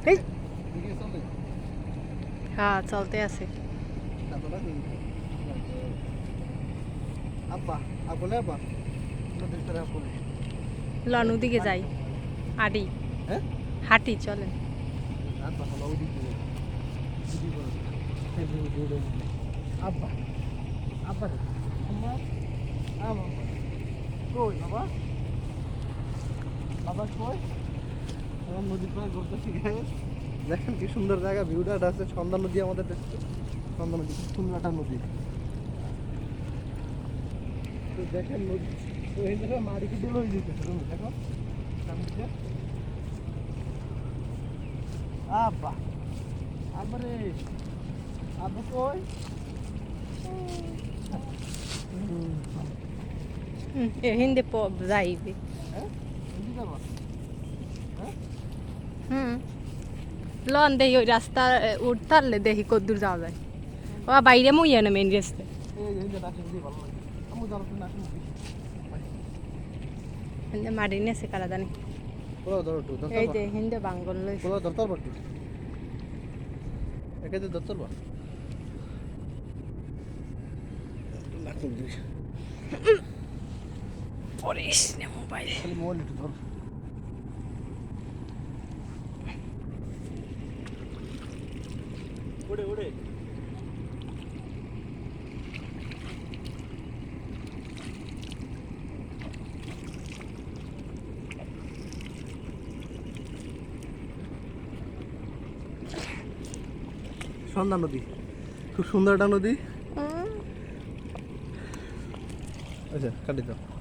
এই হ্যাঁ চলতে আছে লনু দিকে যাই আডি হাঁটি চলেন আব্বা আব্বা কই বাবা বাবা কই আমার নদীর পাড়ে ঘুরতেছি দেখেন কি সুন্দর জায়গা ভিউটা আছে সন্ধ্যা নদী আমাদের সন্ধ্যা নদী খুব সুন্দর একটা নদী তো দেখেন নদী তো এই জায়গায় মাড়ি কেটে হয়ে যেতেছে তুমি দেখো সামনে আব্বা আবারে আব্বা কই হিন্দি যাইবে লন দেখি ওই রাস্তা উঠতারলে দেখি কদ্দূর যাওয়া যায় ও বাইরে মুইয়া না মেন রাস্তা হিন্দে মারি নেছে কারা জানি এই যে হিন্দে বাঙ্গল লই পড়িস না মোবাইল উড়ে উড়ে সন্ধ্যা নদী খুব সুন্দর একটা নদী আচ্ছা কাটি দাও